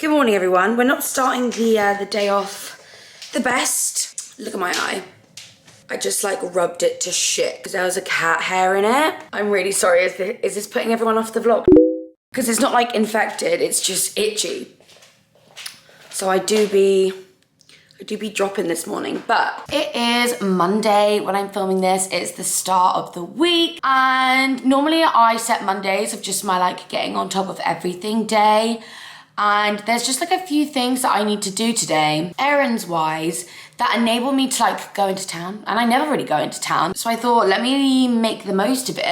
Good morning, everyone. We're not starting the day off the best. Look at my eye. I just like rubbed it to shit because there was a cat hair in it. I'm really sorry. Is this putting everyone off the vlog? Because it's not like infected, it's just itchy. So I do be dropping this morning, but it is Monday when I'm filming this. It's the start of the week, and normally I set Mondays of just my like getting on top of everything day. And there's just like a few things that I need to do today, errands wise, that enable me to like go into town. And I never really go into town. So I thought, let me make the most of it.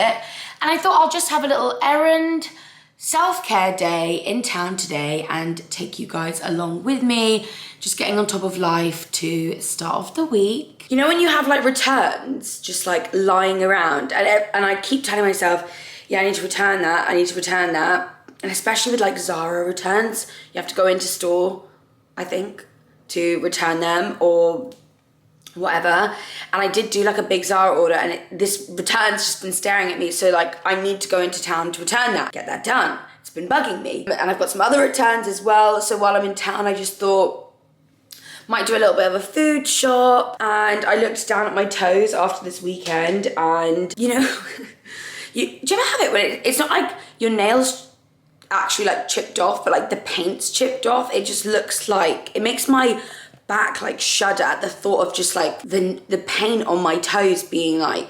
And I thought I'll just have a little errand self-care day in town today and take you guys along with me, just getting on top of life to start off the week. You know when you have like returns just like lying around, and I keep telling myself, yeah, I need to return that, I need to return that. And especially with like Zara returns, you have to go into store, I think, to return them or whatever. And I did do like a big Zara order, and this return's just been staring at me. So like I need to go into town to return that, get that done. It's been bugging me. And I've got some other returns as well. So while I'm in town, I just thought, might do a little bit of a food shop. And I looked down at my toes after this weekend, and you know, do you ever have it when it's not like your nails actually like chipped off, but like the paint's chipped off? It just looks like, it makes my back like shudder at the thought of just like the paint on my toes being like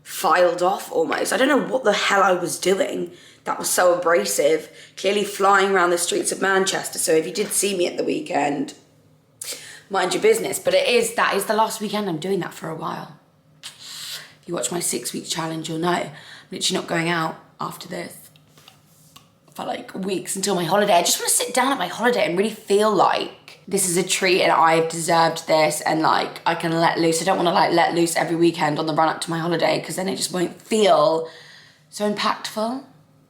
filed off almost. I don't know what the hell I was doing that was so abrasive, clearly flying around the streets of Manchester. So if you did see me at the weekend, mind your business. But that is the last weekend I'm doing that for a while. If you watch my 6-week challenge, you'll know I'm literally not going out after this for like weeks until my holiday. I just want to sit down at my holiday and really feel like this is a treat and I've deserved this, and like I can let loose. I don't want to like let loose every weekend on the run up to my holiday, because then it just won't feel so impactful.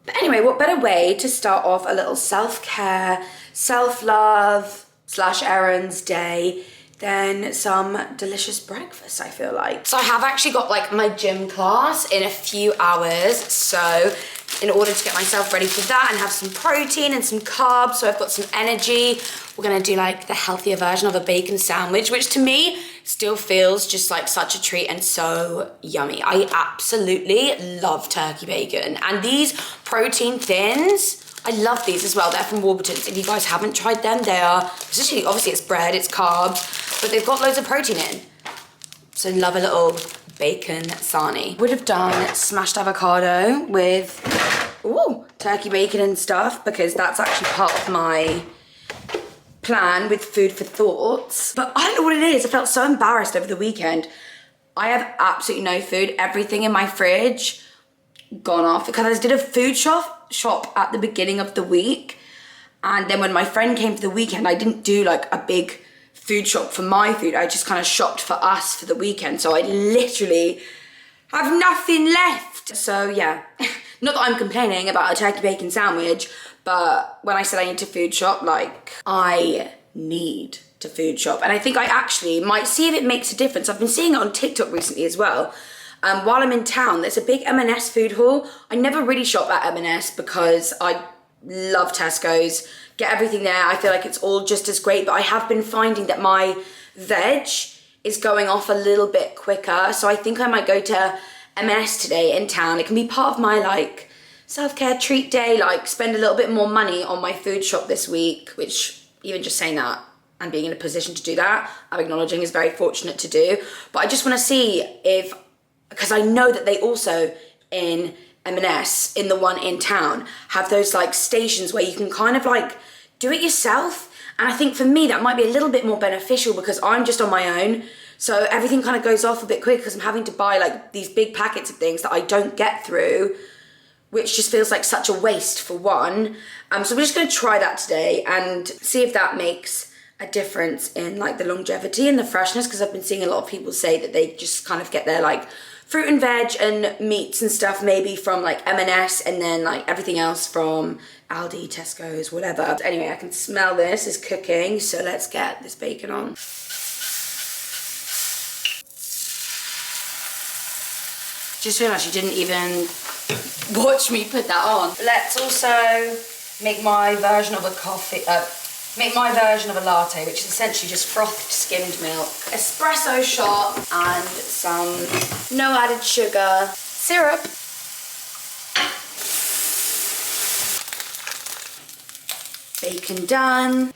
But anyway, what better way to start off a little self-care, self-love / errands day than some delicious breakfast, I feel like. So I have actually got like my gym class in a few hours, so in order to get myself ready for that and have some protein and some carbs, so I've got some energy, we're gonna do like the healthier version of a bacon sandwich, which to me still feels just like such a treat and so yummy. I absolutely love turkey bacon, and these protein thins, I love these as well. They're from Warburton's. If you guys haven't tried them, they are, essentially, obviously it's bread, it's carbs, but they've got loads of protein in. So love a little bacon sarnie. Would have done smashed avocado with turkey bacon and stuff, because that's actually part of my plan with food for thoughts. But I don't know what it is. I felt so embarrassed over the weekend. I have absolutely no food. Everything in my fridge gone off, because I did a food shop at the beginning of the week, and then when my friend came for the weekend, I didn't do like a big food shop for my food. I just kind of shopped for us for the weekend, so I literally have nothing left. So yeah, not that I'm complaining about a turkey bacon sandwich, but when I said I need to food shop, like I need to food shop. And I think I actually might see if it makes a difference. I've been seeing it on TikTok recently as well. While I'm in town, there's a big M&S food hall. I never really shop at M&S because I love Tesco's, get everything there. I feel like it's all just as great, but I have been finding that my veg is going off a little bit quicker. So I think I might go to M&S today in town. It can be part of my like self-care treat day, like spend a little bit more money on my food shop this week, which even just saying that and being in a position to do that, I'm acknowledging is very fortunate to do. But I just want to see if, because I know that they also in M&S, in the one in town, have those like stations where you can kind of like do it yourself. And I think for me that might be a little bit more beneficial, because I'm just on my own, so everything kind of goes off a bit quicker because I'm having to buy like these big packets of things that I don't get through, which just feels like such a waste for one. So we're just going to try that today and see if that makes a difference in like the longevity and the freshness, because I've been seeing a lot of people say that they just kind of get their like fruit and veg and meats and stuff maybe from like M&S, and then like everything else from Aldi, Tesco's, whatever. Anyway, I can smell this is cooking, so let's get this bacon on. Just realised you didn't even watch me put that on. Let's also make my version of a coffee, Make my version of a latte, which is essentially just frothed skimmed milk, espresso shot, and some no added sugar syrup. Bacon done.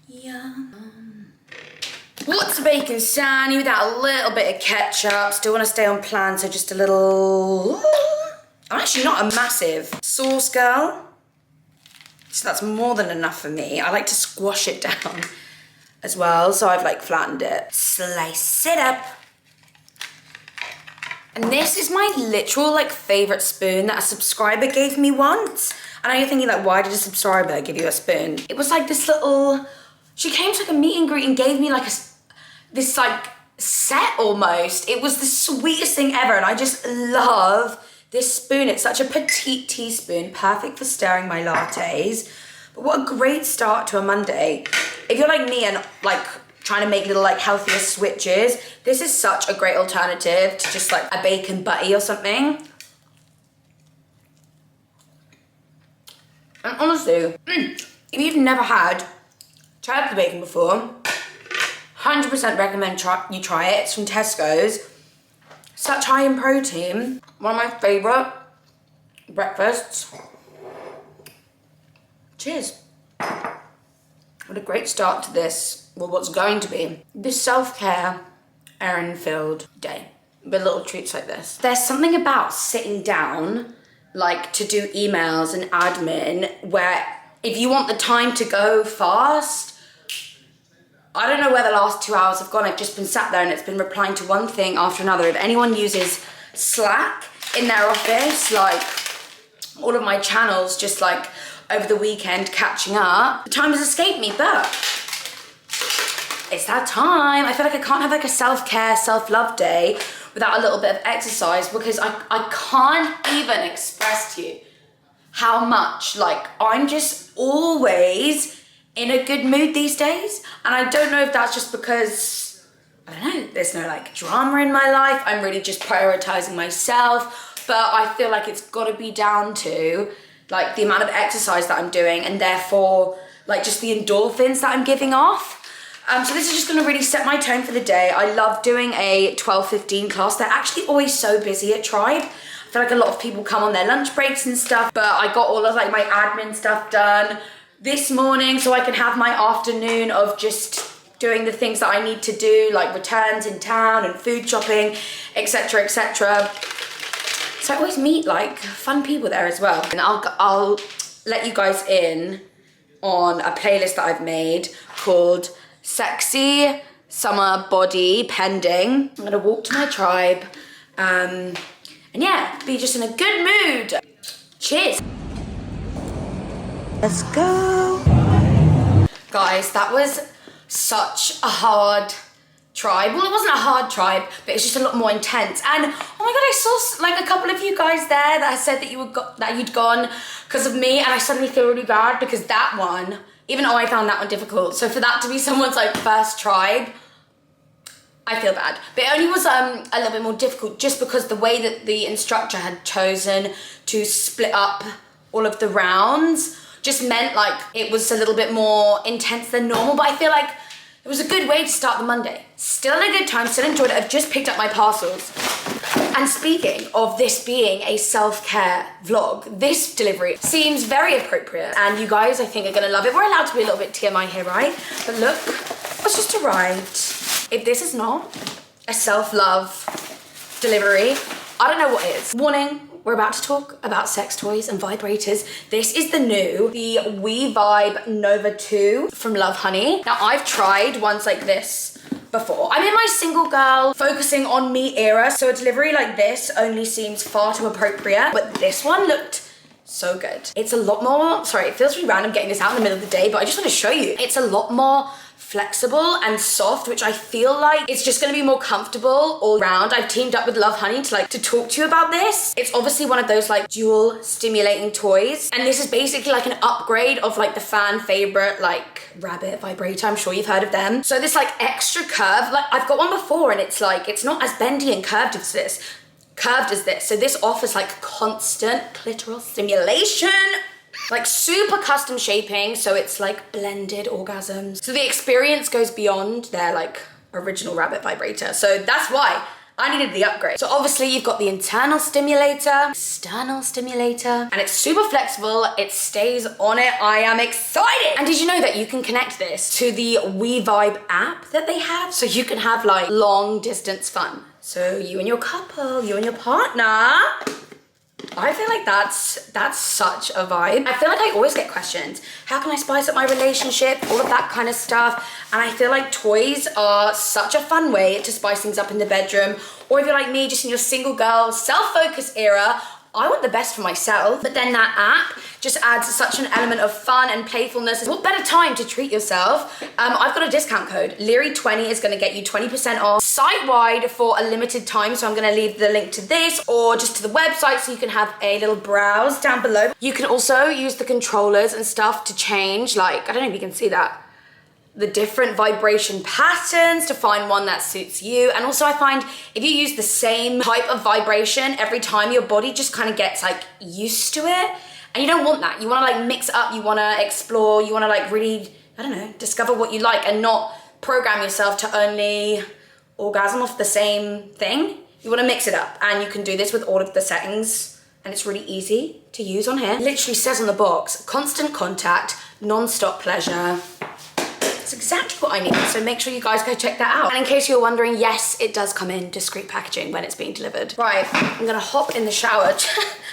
Yum. What's the bacon sandy without a little bit of ketchup? Still want to stay on plan, so just a little... I'm actually not a massive sauce girl, so that's more than enough for me. I like to squash it down as well, so I've like flattened it. Slice it up. And this is my literal like favorite spoon that a subscriber gave me once. And I know you're thinking like, why did a subscriber give you a spoon? It was like this little, she came to like a meet and greet and gave me like this like set almost. It was the sweetest thing ever, and I just love this spoon. It's such a petite teaspoon, perfect for stirring my lattes. But what a great start to a Monday. If you're like me and like trying to make little like healthier switches, this is such a great alternative to just like a bacon butty or something. And honestly, if you've never had tried up the bacon before, 100% recommend you try it. It's from Tesco's. Such high in protein. One of my favourite breakfasts. Cheers. What a great start to this, well, what's going to be this self-care, errand-filled day with little treats like this. There's something about sitting down, like to do emails and admin, where if you want the time to go fast, I don't know where the last 2 hours have gone. I've just been sat there and it's been replying to one thing after another. If anyone uses Slack in their office, like all of my channels just like over the weekend catching up, the time has escaped me, but it's that time. I feel like I can't have like a self-care, self-love day without a little bit of exercise, because I can't even express to you how much like I'm just always in a good mood these days. And I don't know if that's just because, I don't know, there's no like drama in my life. I'm really just prioritizing myself, but I feel like it's gotta be down to like the amount of exercise that I'm doing, and therefore like just the endorphins that I'm giving off. So this is just gonna really set my tone for the day. I love doing a 12:15 class. They're actually always so busy at Tribe. I feel like a lot of people come on their lunch breaks and stuff, but I got all of like my admin stuff done this morning so I can have my afternoon of just doing the things that I need to do, like returns in town and food shopping, etc, etc. So I always meet like fun people there as well. And I'll let you guys in on a playlist that I've made called Sexy Summer Body Pending. I'm gonna walk to my tribe and yeah, be just in a good mood. Cheers. Let's go. Guys, that was such a hard tribe. Well, it wasn't a hard tribe, but it's just a lot more intense. And oh my god, I saw like a couple of you guys there that said that you'd gone because of me, and I suddenly feel really bad because that one, even though I found that one difficult, so for that to be someone's like first tribe, I feel bad. But it only was a little bit more difficult just because the way that the instructor had chosen to split up all of the rounds just meant like it was a little bit more intense than normal. But I feel like it was a good way to start the Monday. Still in a good time, still enjoyed it. I've just picked up my parcels. And speaking of this being a self-care vlog, this delivery seems very appropriate. And you guys, I think, are gonna love it. We're allowed to be a little bit TMI here, right? But look, what's just arrived. If this is not a self-love delivery, I don't know what is. Warning, we're about to talk about sex toys and vibrators. This is the We Vibe Nova 2 from Love Honey. Now, I've tried ones like this before. I'm in my single girl, focusing on me era, so a delivery like this only seems far too appropriate, but this one looked so good. It's a lot more, sorry, it feels really random getting this out in the middle of the day, but I just want to show you. It's a lot more flexible and soft, which I feel like it's just gonna be more comfortable all around. I've teamed up with Love Honey to talk to you about this. It's obviously one of those like dual stimulating toys, and this is basically like an upgrade of like the fan favorite like rabbit vibrator. I'm sure you've heard of them. So this like extra curve, like I've got one before and it's like, it's not as bendy and curved as this. curved as this. So this offers like constant clitoral stimulation, like super custom shaping. So it's like blended orgasms. So the experience goes beyond their like original rabbit vibrator. So that's why I needed the upgrade. So obviously you've got the internal stimulator, external stimulator, and it's super flexible. It stays on it. I am excited. And did you know that you can connect this to the WeVibe app that they have? So you can have like long distance fun. So you and your couple, you and your partner. I feel like that's such a vibe. I feel like I always get questions. How can I spice up my relationship? All of that kind of stuff. And I feel like toys are such a fun way to spice things up in the bedroom. Or if you're like me, just in your single girl, self-focused era, I want the best for myself. But then that app just adds such an element of fun and playfulness. What better time to treat yourself? I've got a discount code. Leary20 is gonna get you 20% off site-wide for a limited time. So I'm gonna leave the link to this or just to the website so you can have a little browse down below. You can also use the controllers and stuff to change, like, I don't know if you can see that, the different vibration patterns to find one that suits you. And also I find if you use the same type of vibration every time, your body just kind of gets like used to it. And you don't want that. You wanna like mix it up, you wanna explore, you wanna like really, I don't know, discover what you like and not program yourself to only orgasm off the same thing. You wanna mix it up, and you can do this with all of the settings, and it's really easy to use on here. It literally says on the box, constant contact, non-stop pleasure. It's exactly what I need, so make sure you guys go check that out. And in case you're wondering, yes, it does come in discreet packaging when it's being delivered. Right, I'm gonna hop in the shower.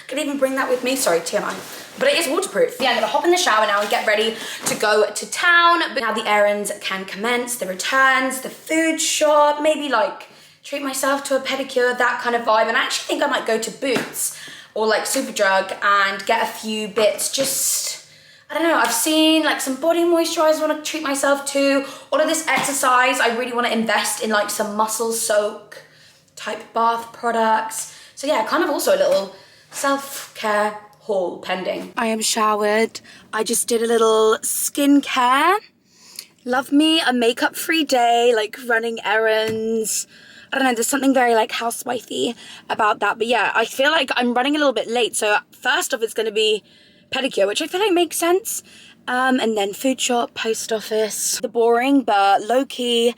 Could even bring that with me, sorry, TMI. But it is waterproof. Yeah, I'm gonna hop in the shower now and get ready to go to town. But now the errands can commence, the returns, the food shop, maybe like treat myself to a pedicure, that kind of vibe. And I actually think I might go to Boots or like Superdrug and get a few bits, just, I don't know, I've seen like some body moisturizer I want to treat myself to. All of this exercise, I really want to invest in like some muscle soak type bath products. So yeah, kind of also a little self-care haul pending. I am showered. I just did a little skincare. Love me a makeup-free day, like running errands. I don't know, there's something very like housewifey about that. But yeah, I feel like I'm running a little bit late. So first off, it's going to be pedicure, which I feel like makes sense. And then food shop, post office. The boring but low-key,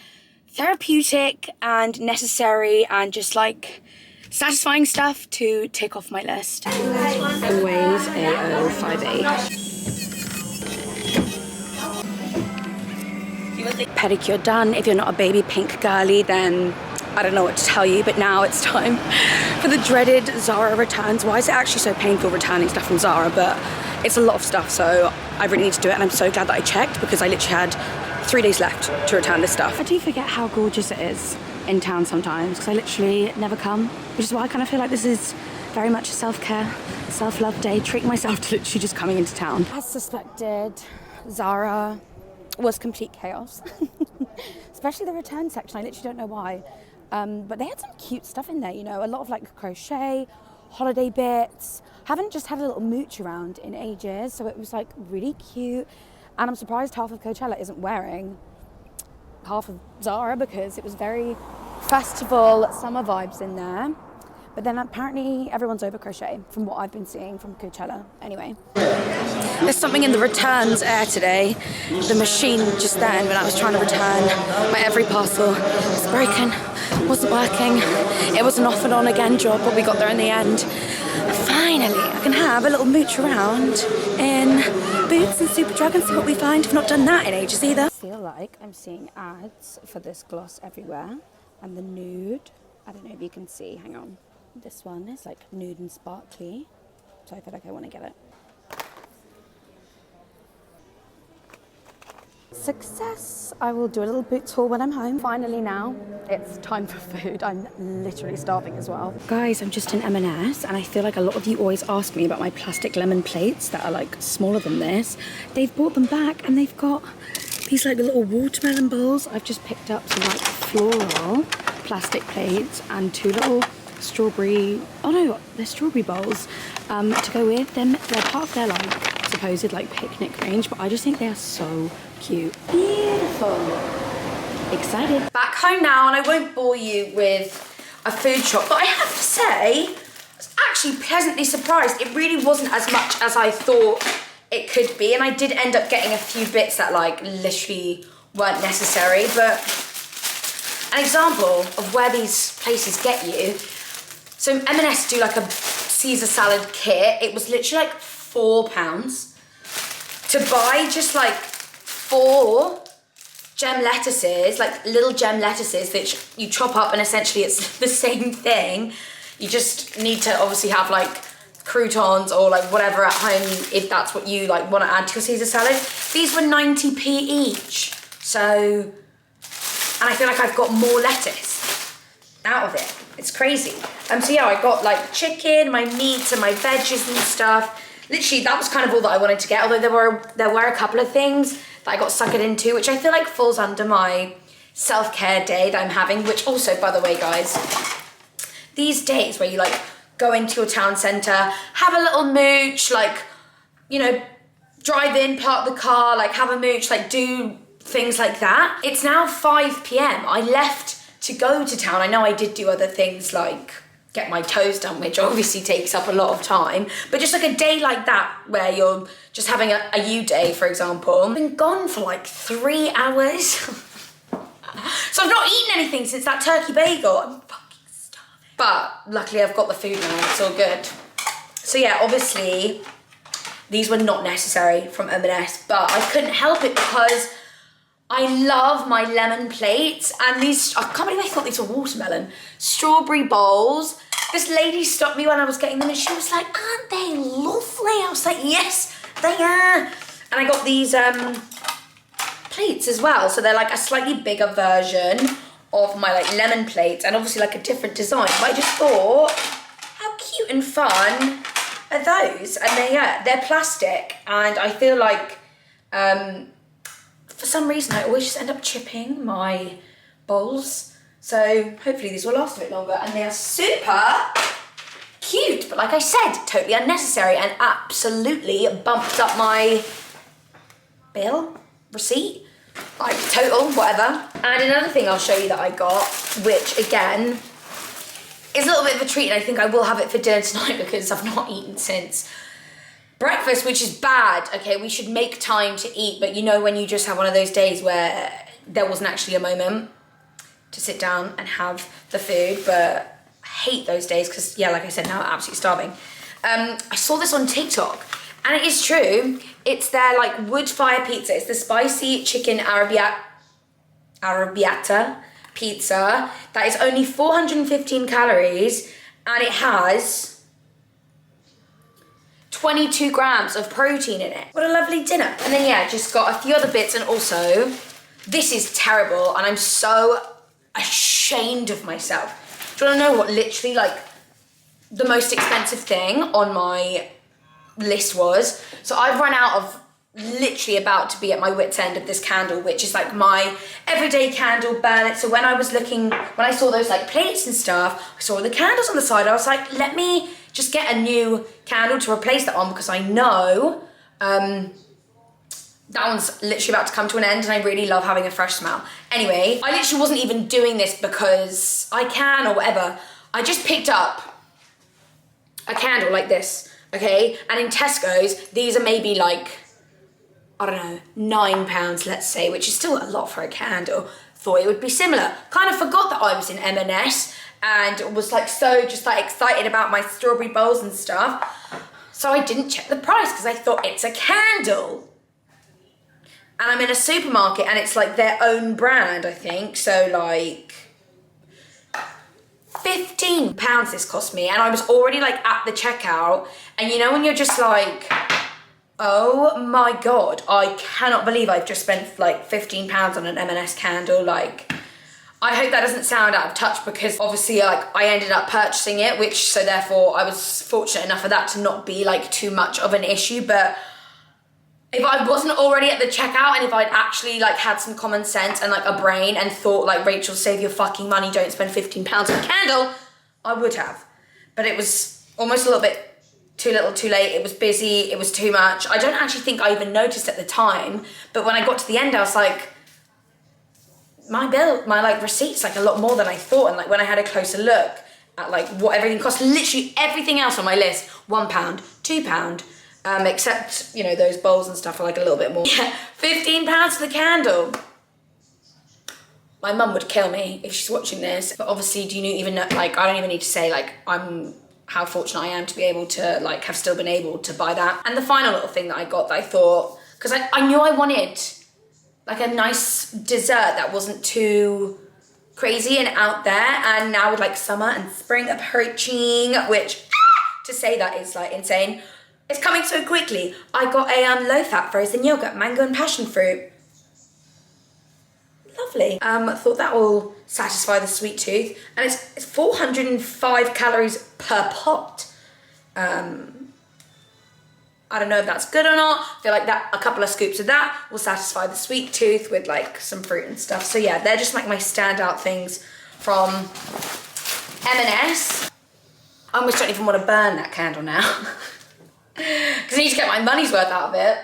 therapeutic and necessary and just like satisfying stuff to tick off my list. Always AO58. Pedicure done. If you're not a baby pink girly, then I don't know what to tell you, but now it's time for the dreaded Zara returns. Why is it actually so painful returning stuff from Zara? But it's a lot of stuff, so I really need to do it, and I'm so glad that I checked because I literally had 3 days left to return this stuff. I do forget how gorgeous it is in town sometimes because I literally never come, which is why I kind of feel like this is very much a self-care, self-love day, treating myself to literally just coming into town. As suspected, Zara was complete chaos, especially the return section. I literally don't know why. But they had some cute stuff in there, you know, a lot of like crochet, holiday bits. Haven't just had a little mooch around in ages, so it was like really cute. And I'm surprised half of Coachella isn't wearing half of Zara because it was very festival summer vibes in there. But then apparently everyone's over crochet from what I've been seeing from Coachella. Anyway. There's something in the returns air today. The machine just then when I was trying to return my every parcel was broken, wasn't working. It was an off and on again job, but we got there in the end. Finally, I can have a little mooch around in Boots and Superdrug and see what we find. I've not done that in ages either. I feel like I'm seeing ads for this gloss everywhere. And the nude, I don't know if you can see, hang on. This one is like nude and sparkly, so I feel like I want to get it. Success! I will do a little Boots haul when I'm home. Finally now, it's time for food. I'm literally starving as well. Guys, I'm just in M&S and I feel like a lot of you always ask me about my plastic lemon plates that are like smaller than this. They've brought them back and they've got these like little watermelon bowls. I've just picked up some like floral plastic plates and 2 little strawberry, oh no, they're strawberry bowls to go with them. They're part of their like supposed like picnic range, but I just think they are so cute. Beautiful. Excited. Back home now, and I won't bore you with a food shop. But I have to say, I was actually pleasantly surprised. It really wasn't as much as I thought it could be. And I did end up getting a few bits that like literally weren't necessary. But an example of where these places get you. So M&S do like a Caesar salad kit. It was literally like £4 to buy just like 4 gem lettuces, like little gem lettuces that you chop up, and essentially it's the same thing. You just need to obviously have like croutons or like whatever at home if that's what you like want to add to your Caesar salad. These were 90p each. So, and I feel like I've got more lettuce out of it. It's crazy. So yeah, I got like chicken, my meats and my veggies and stuff. Literally, that was kind of all that I wanted to get, although there were a couple of things that I got suckered into, which I feel like falls under my self-care day that I'm having, which also, by the way, guys, these days where you like go into your town centre, have a little mooch, like, you know, drive in, park the car, like have a mooch, like do things like that. It's now 5 p.m. I left to go to town. I know I did do other things like get my toes done, which obviously takes up a lot of time, but just like a day like that where you're just having a you day, for example. I've been gone for like 3 hours. So I've not eaten anything since that turkey bagel. I'm fucking starving. But luckily I've got the food now, it's all good. So yeah, obviously these were not necessary from M&S, but I couldn't help it because I love my lemon plates, and these, I can't believe I thought these were watermelon. Strawberry bowls. This lady stopped me when I was getting them and she was like, aren't they lovely? I was like, yes, they are. And I got these plates as well. So they're like a slightly bigger version of my like lemon plates, and obviously like a different design. But I just thought, how cute and fun are those? And they're plastic, and I feel like, for some reason, I always just end up chipping my bowls. So hopefully these will last a bit longer, and they are super cute. But like I said, totally unnecessary and absolutely bumped up my bill, receipt, like total, whatever. And another thing I'll show you that I got, which again, is a little bit of a treat, and I think I will have it for dinner tonight because I've not eaten since breakfast, which is bad. Okay, we should make time to eat, but you know when you just have one of those days where there wasn't actually a moment to sit down and have the food, but I hate those days because, yeah, like I said, now I'm absolutely starving. I saw this on TikTok, and it is true. It's their like wood fire pizza. It's the spicy chicken arrabbiata pizza that is only 415 calories, and it has 22 grams of protein in it. What a lovely dinner. And then yeah, just got a few other bits, and also, this is terrible, and I'm so ashamed of myself. Do you wanna know what literally like the most expensive thing on my list was? So I've run out of, literally about to be at my wit's end of this candle, which is like my everyday candle, burn it. So when I saw those like plates and stuff, I saw the candles on the side, I was like, let me just get a new candle to replace that on, because I know that one's literally about to come to an end, and I really love having a fresh smell. Anyway, I literally wasn't even doing this because I can or whatever. I just picked up a candle like this, okay? And in Tesco's, these are maybe like, I don't know, £9, let's say, which is still a lot for a candle. Thought it would be similar. Kind of forgot that I was in M&S and was like so just like excited about my strawberry bowls and stuff. So I didn't check the price because I thought it's a candle. And I'm in a supermarket and it's like their own brand, I think. So like £15 this cost me, and I was already like at the checkout, and you know when you're just like, oh my God, I cannot believe I've just spent like £15 on an M&S candle. Like, I hope that doesn't sound out of touch, because obviously like I ended up purchasing it, which so therefore I was fortunate enough for that to not be like too much of an issue. But if I wasn't already at the checkout, and if I'd actually like had some common sense and like a brain and thought like, Rachel, save your fucking money, don't spend £15 on a candle, I would have. But it was almost a little bit too little, too late. It was busy, it was too much. I don't actually think I even noticed at the time, but when I got to the end, I was like, my like receipt's like a lot more than I thought. And like when I had a closer look at like what everything cost, literally everything else on my list, £1, £2, except, you know, those bowls and stuff are like a little bit more. Yeah, £15 for the candle. My mum would kill me if she's watching this, but obviously, do you even know, like, I don't even need to say, like, how fortunate I am to be able to, like, have still been able to buy that. And the final little thing that I got that I thought, because I knew I wanted, like, a nice dessert that wasn't too crazy and out there, and now with, like, summer and spring approaching, which, to say that is, like, insane. It's coming so quickly. I got a low-fat frozen yogurt, mango and passion fruit. Lovely. Thought that will satisfy the sweet tooth, and it's 405 calories per pot. I don't know if that's good or not. I feel like that a couple of scoops of that will satisfy the sweet tooth with like some fruit and stuff. So yeah, they're just like my standout things from M&S. I almost don't even want to burn that candle now because I need to get my money's worth out of it.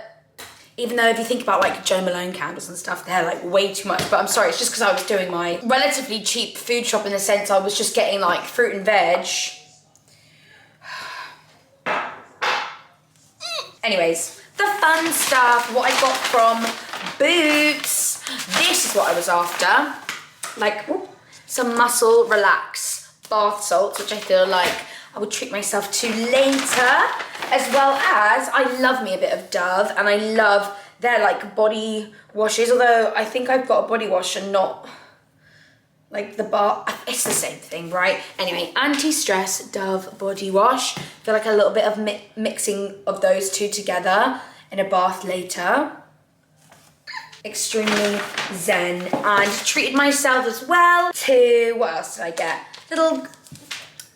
Even though if you think about like Jo Malone candles and stuff, they're like way too much. But I'm sorry, it's just because I was doing my relatively cheap food shop in the sense I was just getting like fruit and veg. Anyways, the fun stuff, what I got from Boots. This is what I was after. Like, some Muscle Relax bath salts, which I feel like I would treat myself to later, as well as I love me a bit of Dove, and I love their like body washes, although I think I've got a body wash and not like the bar. It's the same thing, right? Anyway, anti-stress Dove body wash. I feel like a little bit of mixing of those two together in a bath later. Extremely zen, and treated myself as well to, what else did I get? Little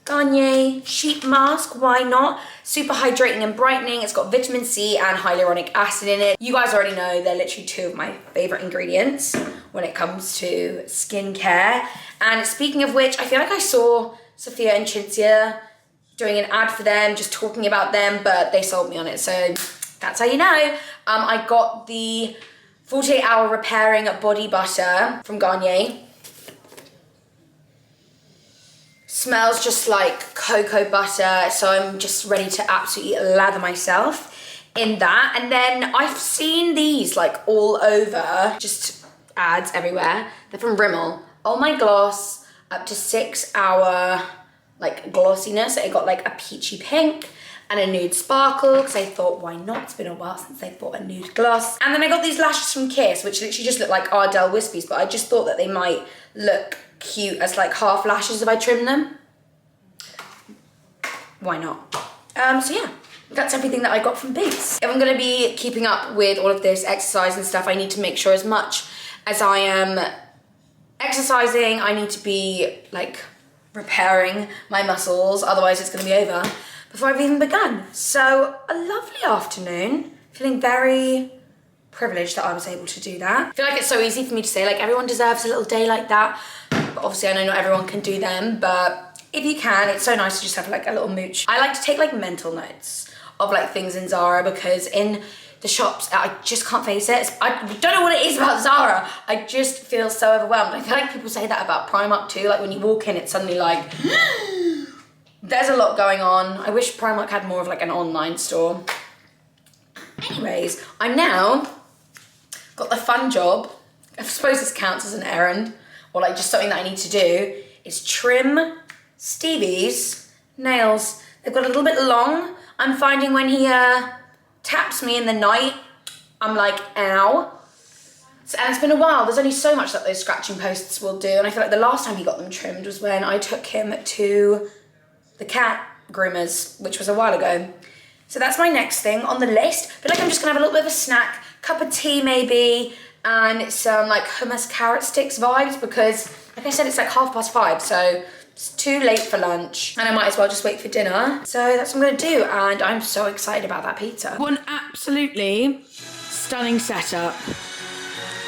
Garnier sheet mask, why not? Super hydrating and brightening. It's got vitamin C and hyaluronic acid in it. You guys already know they're literally two of my favorite ingredients when it comes to skincare. And speaking of which, I feel like I saw Sophia and Cinzia doing an ad for them, just talking about them, but they sold me on it, so that's how you know. I got the 48-hour repairing body butter from Garnier. Smells just like cocoa butter, so I'm just ready to absolutely lather myself in that. And then I've seen these like all over, just ads everywhere. They're from Rimmel. Oh My Gloss, up to 6 hour like glossiness. It got like a peachy pink and a nude sparkle, because I thought, why not? It's been a while since I bought a nude gloss. And then I got these lashes from Kiss, which literally just look like Ardell Wispies, but I just thought that they might look cute as like half lashes if I trim them. Why not? So yeah, that's everything that I got from Boots. If I'm gonna be keeping up with all of this exercise and stuff, I need to make sure as much as I am exercising, I need to be like repairing my muscles, otherwise it's gonna be over before I've even begun. So a lovely afternoon, feeling very privileged that I was able to do that. I feel like it's so easy for me to say, like, everyone deserves a little day like that, but obviously I know not everyone can do them, but if you can, it's so nice to just have like a little mooch. I like to take like mental notes of like things in Zara, because in the shops, I just can't face it. I don't know what it is about Zara. I just feel so overwhelmed. I feel like people say that about Primark too. Like when you walk in, it's suddenly like, there's a lot going on. I wish Primark had more of like an online store. Anyways, I'm now got the fun job, I suppose this counts as an errand, or like just something that I need to do, is trim Stevie's nails. They've got a little bit long. I'm finding when he taps me in the night, I'm like, ow. So, and it's been a while. There's only so much that those scratching posts will do, and I feel like the last time he got them trimmed was when I took him to the cat groomers, which was a while ago. So that's my next thing on the list. I feel like I'm just gonna have a little bit of a snack, cup of tea maybe, and some like hummus carrot sticks vibes, because like I said, it's like 5:30, so it's too late for lunch, and I might as well just wait for dinner. So that's what I'm gonna do, and I'm so excited about that pizza. One absolutely stunning setup.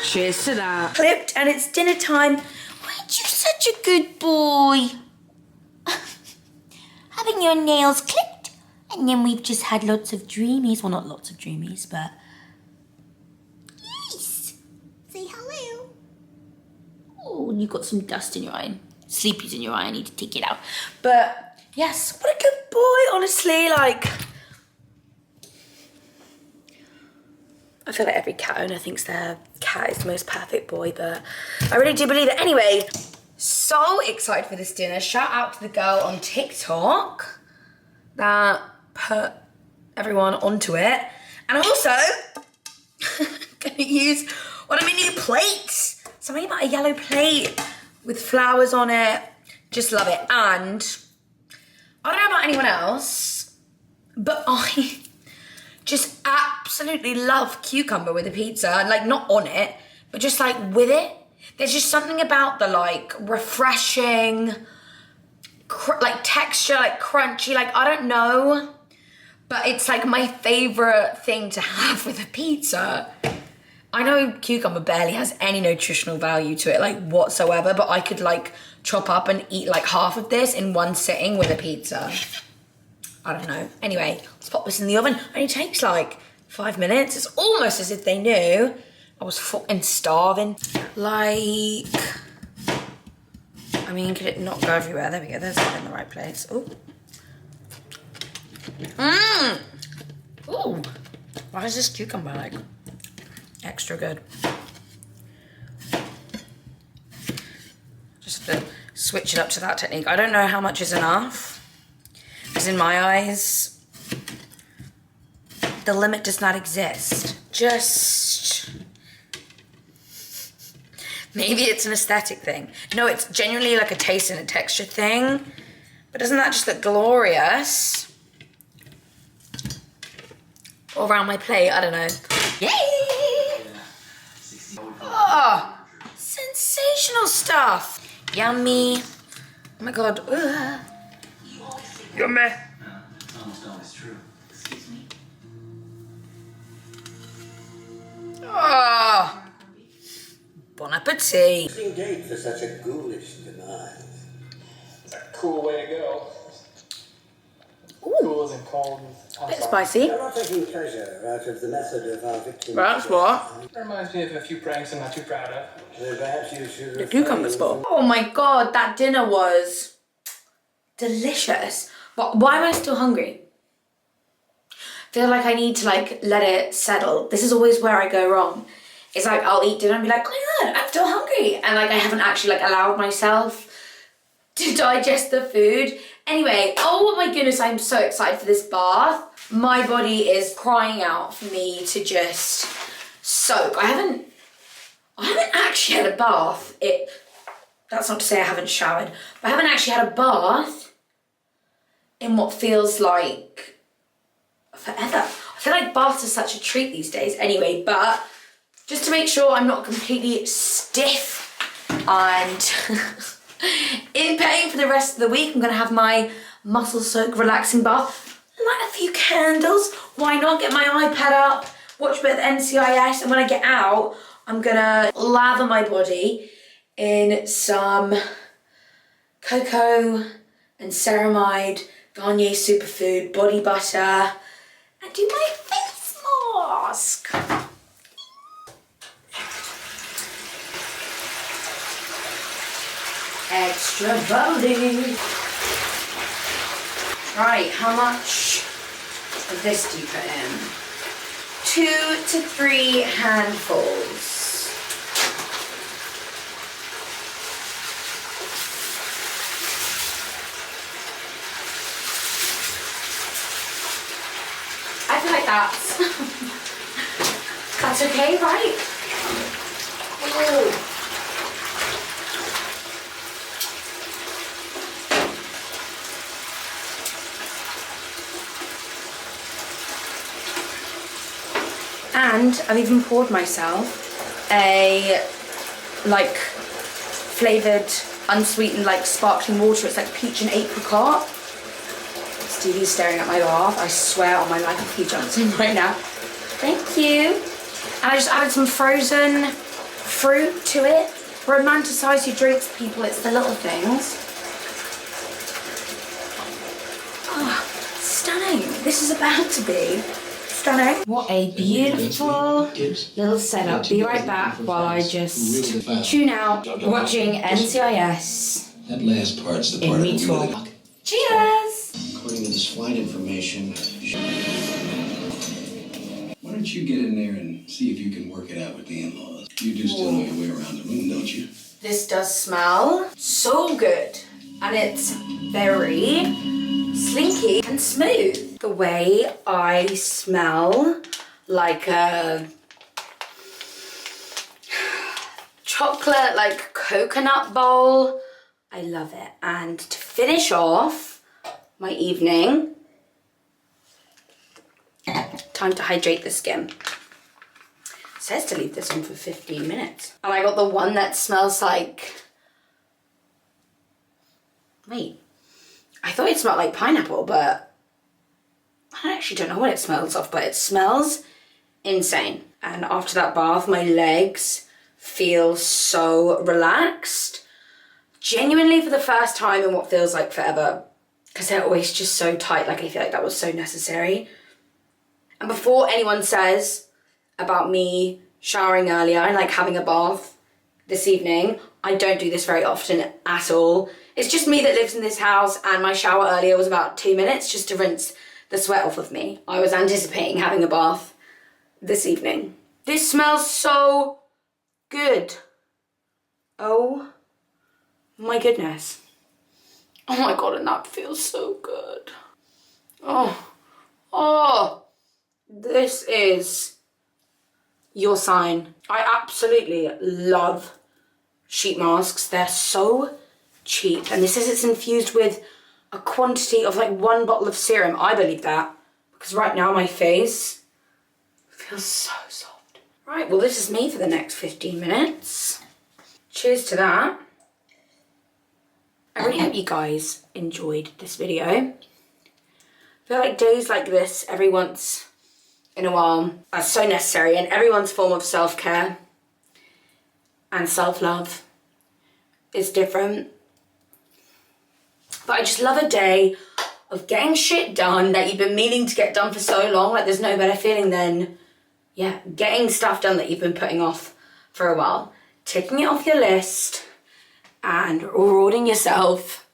Cheers to that. Clipped, and it's dinner time. Aren't you such a good boy? Having your nails clipped, and then we've just had lots of dreamies. Well, not lots of dreamies, but yes. Say hello. Oh, you've got some dust in your eye. Sleepy's in your eye, I need to take it out. But yes, what a good boy, honestly. Like, I feel like every cat owner thinks their cat is the most perfect boy, but I really do believe it. Anyway, so excited for this dinner. Shout out to the girl on TikTok that put everyone onto it. And I'm also gonna use one of my new plates. Something about a yellow plate with flowers on it. Just love it. And I don't know about anyone else, but I just absolutely love cucumber with a pizza. Like, not on it, but just like with it. There's just something about the like refreshing, like texture, like crunchy, like I don't know. But it's like my favorite thing to have with a pizza. I know cucumber barely has any nutritional value to it, like whatsoever, but I could like chop up and eat like half of this in one sitting with a pizza. I don't know. Anyway, let's pop this in the oven. It only takes like 5 minutes. It's almost as if they knew I was fucking starving. Like, I mean, could it not go everywhere? There we go, there's it in the right place. Oh. Mmm. Ooh. Why is this cucumber like extra good? Just have to switch it up to that technique. I don't know how much is enough, because in my eyes, the limit does not exist. Just, maybe it's an aesthetic thing. No, it's genuinely like a taste and a texture thing. But doesn't that just look glorious? All around my plate, I don't know. Yay! Oh, sensational stuff. Yummy. Oh my God. Ugh. Yummy. It's almost always true. Excuse me. Oh. Bon appetit. Interesting date for such a ghoulish demise. It's a cool way to go. Ooh. Cool and cold. Bit spicy. You're not taking pleasure out of the method of our victim. That's what? It reminds me of a few pranks I'm not too proud of. Perhaps you should The cucumber spot. Oh my God, that dinner was delicious. But why am I still hungry? I feel like I need to like let it settle. This is always where I go wrong. It's like I'll eat dinner and be like, oh my God, I'm still hungry. And like I haven't actually like allowed myself to digest the food. Anyway, oh my goodness, I'm so excited for this bath. My body is crying out for me to just soak. I haven't actually had a bath. That's not to say I haven't showered, but I haven't actually had a bath in what feels like forever. I feel like baths are such a treat these days anyway, but just to make sure I'm not completely stiff and in pain for the rest of the week, I'm gonna have my muscle soak relaxing bath. Light a few candles. Why not? Get my iPad up, watch a bit of NCIS, and when I get out, I'm gonna lather my body in some cocoa and ceramide Garnier Superfood body butter and do my face mask. Extra bubbly. Right, how much of this do you put in? 2 to 3 handfuls. I feel like that's okay, right? Ooh. And I've even poured myself a like flavoured, unsweetened, like sparkling water. It's like peach and apricot. Stevie's staring at my bath. I swear on my life if he jumps in right now. Thank you. And I just added some frozen fruit to it. Romanticise your drinks, people. It's the little things. Oh, stunning. This is about to be stunning. What a beautiful little setup. Be right back while I just tune out watching NCIS. That last part's the part In of mutual. Cheers! According to this flight information, why don't you get in there and see if you can work it out with the in-laws? You do still know your way around the room, don't you? This does smell so good, and it's very slinky and smooth. The way I smell like a chocolate, like coconut bowl. I love it. And to finish off my evening, time to hydrate the skin. It says to leave this on for 15 minutes. And I got the one that smells like, wait, I thought it smelled like pineapple, but I actually don't know what it smells of, but it smells insane. And after that bath, my legs feel so relaxed. Genuinely for the first time in what feels like forever, because they're always just so tight. Like, I feel like that was so necessary. And before anyone says about me showering earlier and like having a bath this evening, I don't do this very often at all. It's just me that lives in this house, and my shower earlier was about 2 minutes just to rinse the sweat off of me. I was anticipating having a bath this evening. This smells so good. Oh my goodness. Oh my God, and that feels so good. Oh, this is your sign. I absolutely love sheet masks. They're so cheap. And this says it's infused with a quantity of like 1 bottle of serum. I believe that, because right now my face feels so soft. Right, well, this is me for the next 15 minutes. Cheers to that. I really hope you guys enjoyed this video. I feel like days like this every once in a while are so necessary, and everyone's form of self-care and self-love is different. But I just love a day of getting shit done that you've been meaning to get done for so long. Like, there's no better feeling than, yeah, getting stuff done that you've been putting off for a while. Ticking it off your list and rewarding yourself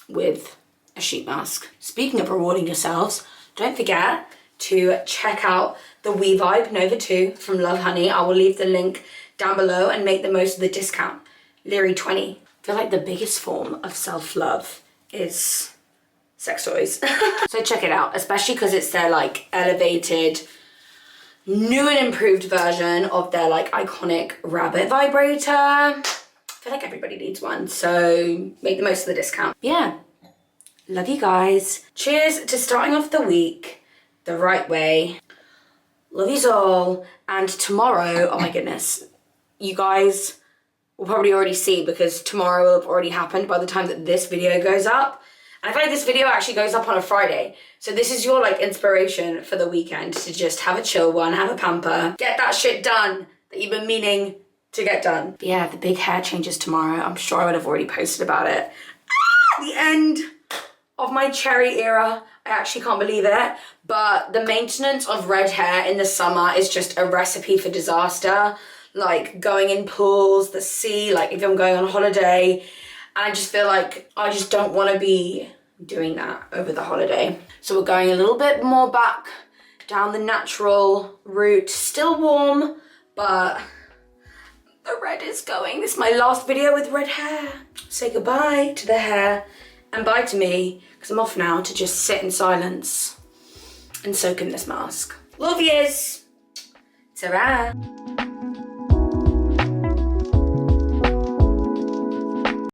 with a sheet mask. Speaking of rewarding yourselves, don't forget to check out the We Vibe Nova 2 from Love Honey. I will leave the link down below, and make the most of the discount. Leary 20. I feel like the biggest form of self-love is sex toys. So check it out, especially because it's their like elevated, new and improved version of their like iconic rabbit vibrator. I feel like everybody needs one, so make the most of the discount. Yeah, love you guys. Cheers to starting off the week the right way. Love you all. And tomorrow, oh my goodness, you guys will probably already see, because tomorrow will have already happened by the time that this video goes up. And I feel like this video actually goes up on a Friday. So this is your like inspiration for the weekend to just have a chill one, have a pamper, get that shit done that you've been meaning to get done. But yeah, the big hair changes tomorrow. I'm sure I would have already posted about it. The end of my cherry era. I actually can't believe it. But the maintenance of red hair in the summer is just a recipe for disaster. Like going in pools, the sea, like if I'm going on holiday. And I just feel like I just don't want to be doing that over the holiday. So we're going a little bit more back down the natural route. Still warm, but the red is going. This is my last video with red hair. Say goodbye to the hair and bye to me, because I'm off now to just sit in silence and soak in this mask. Love yous. Ta-ra.